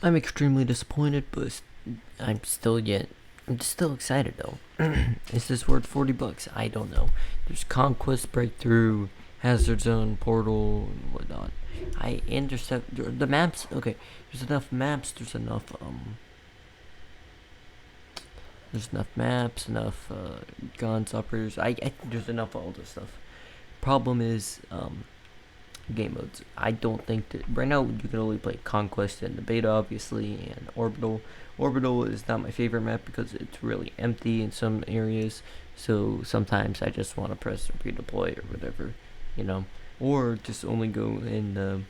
I'm extremely disappointed, but I'm still excited though. Is this worth $40? I don't know. There's Conquest, Breakthrough, Hazard Zone, Portal, and whatnot. I intercept the maps. Okay, there's enough maps. There's enough maps, enough guns, uppers. I think there's enough of all this stuff. Problem is, game modes. I don't think that right now you can only play Conquest and the beta, obviously, and Orbital. Orbital is not my favorite map because it's really empty in some areas. So sometimes I just want to press redeploy or whatever, you know, or just only go in the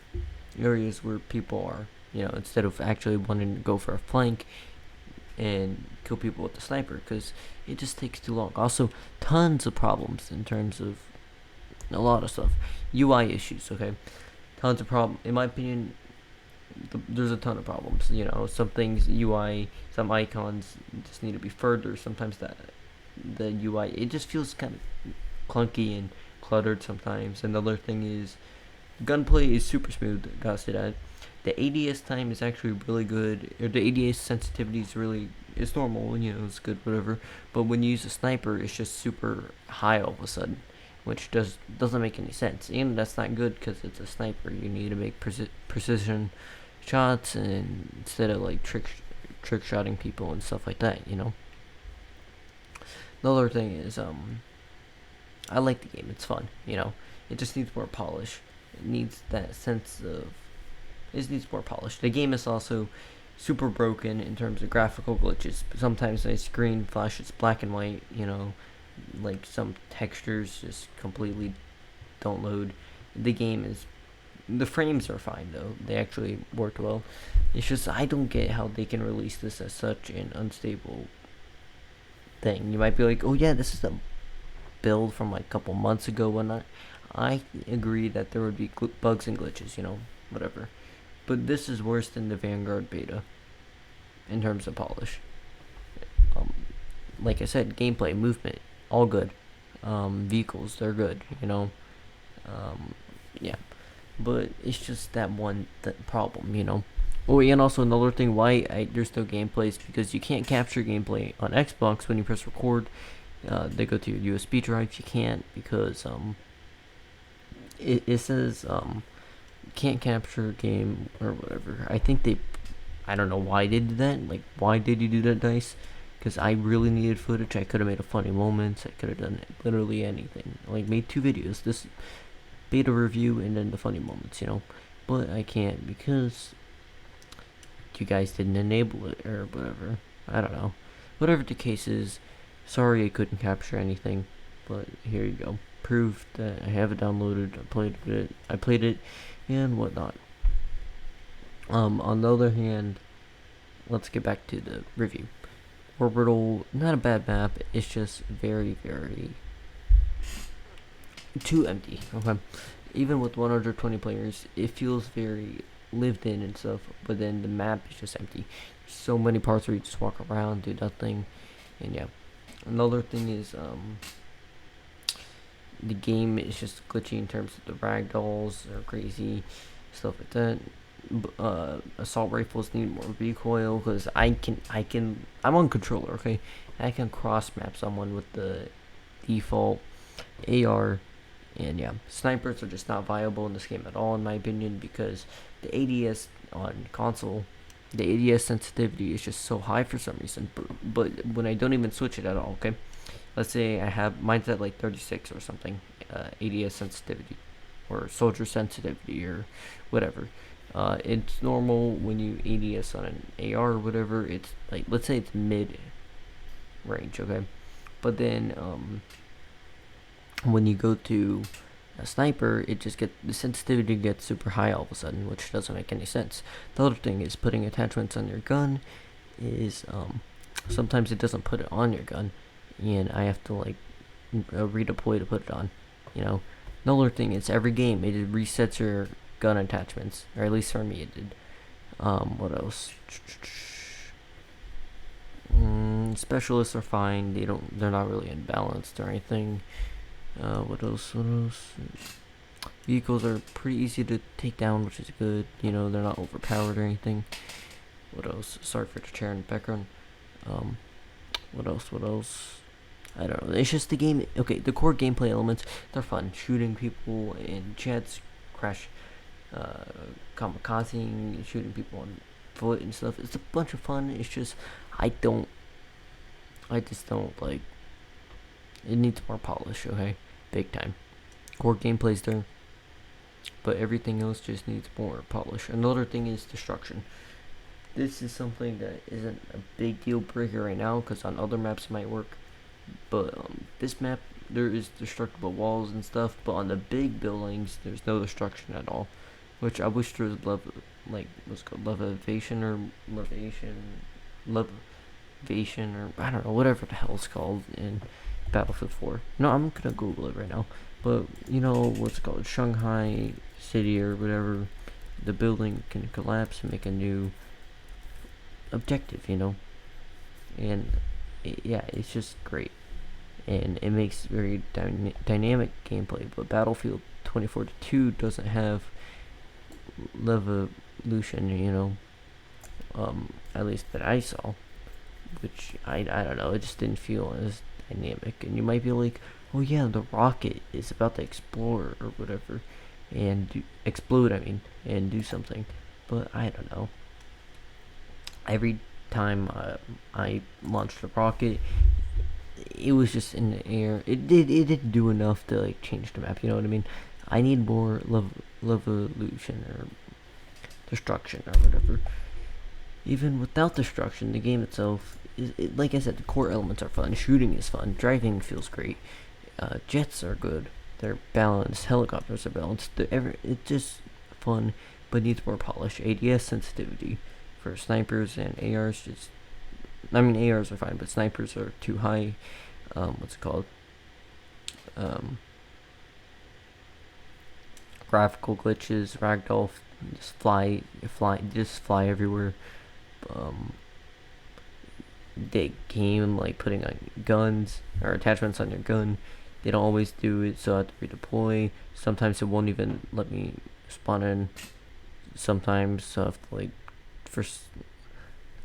areas where people are, instead of actually wanting to go for a flank and kill people with the sniper because it just takes too long. Also, tons of problems in terms of a lot of stuff. UI issues, okay? Tons of problem. In my opinion, there's a ton of problems. Some things UI, some icons just need to be further. Sometimes the UI it just feels kind of clunky and cluttered sometimes. Another thing is gunplay is super smooth. Gotta say that. The ADS time is actually really good, or the ADS sensitivity is really it's normal. It's good, whatever. But when you use a sniper, it's just super high all of a sudden, which doesn't make any sense. And that's not good because it's a sniper. You need to make precision shots, and instead of like trick shotting people and stuff like that. The other thing is, I like the game. It's fun. It just needs more polish. It needs that sense of. It needs more polish. The game is also super broken in terms of graphical glitches. Sometimes my screen flashes black and white. Like some textures just completely don't load. The frames are fine though. They actually worked well. It's just I don't get how they can release this as such an unstable thing. You might be like, oh yeah, this is a build from like a couple months ago, whatnot. I agree that there would be bugs and glitches, whatever. But this is worse than the Vanguard beta in terms of polish. Um, like I said, gameplay, movement, all good. Vehicles, they're good, Yeah. But it's just that one problem. Oh, and also another thing why there's no gameplay is because you can't capture gameplay on Xbox when you press record. They go to your USB drive. You can't because it says can't capture game or whatever. I don't know why they did that. Like, why did you do that, Dice? Because I really needed footage. I could have made a funny moments. I could have done literally anything. Like, made 2 videos. This beta review and then the funny moments. But I can't because you guys didn't enable it or whatever. I don't know. Whatever the case is, sorry I couldn't capture anything. But here you go. Proof that I have it downloaded. I played it, and whatnot. On the other hand, let's get back to the review. Orbital, not a bad map. It's just very, very too empty. Okay, even with 120 players, it feels very lived in and stuff. But then the map is just empty. So many parts where you just walk around, do nothing, and yeah. Another thing is the game is just glitchy in terms of the ragdolls are crazy, stuff like that. Assault rifles need more recoil because I'm on controller, okay? I can cross map someone with the default AR, and yeah, snipers are just not viable in this game at all in my opinion because the ADS on console, the ADS sensitivity is just so high for some reason. But when I don't even switch it at all, okay? Let's say I have mine's at like 36 or something, ADS sensitivity or soldier sensitivity or whatever. It's normal when you ADS on an AR or whatever. It's like, let's say it's mid range, okay? But then when you go to a sniper, the sensitivity gets super high all of a sudden, which doesn't make any sense. The other thing is putting attachments on your gun is sometimes it doesn't put it on your gun, and I have to like redeploy to put it on. Another thing is every game it resets your gun attachments, or at least for me it did. What else? Specialists are fine. They're not really imbalanced or anything. What else? Vehicles are pretty easy to take down, which is good. They're not overpowered or anything. What else? Sorry for the chair in the background. Um, what else? What else? I don't know. It's just the game. Okay, the core gameplay elements, they're fun. Shooting people in jets, crash, uh, kamikazing, shooting people on foot and stuff. It's a bunch of fun. It's just I don't. I just don't like. It needs more polish. Okay, big time. Core gameplay's there, but everything else just needs more polish. Another thing is destruction. This is something that isn't a big deal breaker right now because on other maps it might work. But this map, there is destructible walls and stuff, but on the big buildings, there's no destruction at all. Which I wish there was what's called levation or levation or I don't know, whatever the hell it's called in Battlefield 4. No, I'm gonna Google it right now. But you know what's it called Shanghai City or whatever, the building can collapse and make a new objective, and yeah, it's just great, and it makes very dynamic gameplay. But Battlefield 2042 doesn't have levolution, at least that I saw, which I don't know, it just didn't feel as dynamic. And you might be like, oh yeah, the rocket is about to explore or whatever, and explode. I mean, and do something, but I don't know. Every time I launched the rocket, it was just in the air. It didn't do enough to like change the map. You know what I mean? I need more levolution or destruction or whatever. Even without destruction, the game itself like I said, the core elements are fun. Shooting is fun. Driving feels great. Jets are good. They're balanced. Helicopters are balanced. It's just fun, but needs more polish. ADS sensitivity for snipers and ARs ARs are fine, but snipers are too high. What's it called? Graphical glitches, ragdoll, just fly everywhere. Um, the game like putting on guns or attachments on your gun. They don't always do it, so I have to redeploy. Sometimes it won't even let me spawn in. Sometimes so I have to first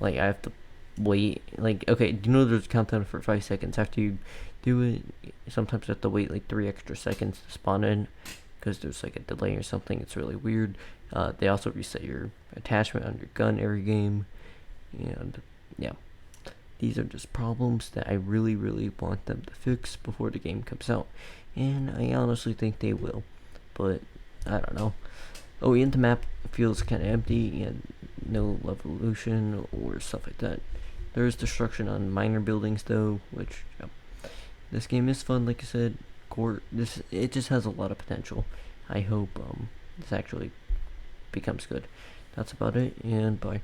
I have to wait. Okay, do you know there's a countdown for 5 seconds after you do it? Sometimes I have to wait 3 extra seconds to spawn in because there's a delay or something. It's really weird. They also reset your attachment on your gun every game, and yeah, these are just problems that I really, really want them to fix before the game comes out, and I honestly think they will, but I don't know. Oh, and the map feels kind of empty and no levolution or stuff like that. There is destruction on minor buildings though, which this game is fun. Like I said, it just has a lot of potential. I hope this actually becomes good. That's about it, and bye.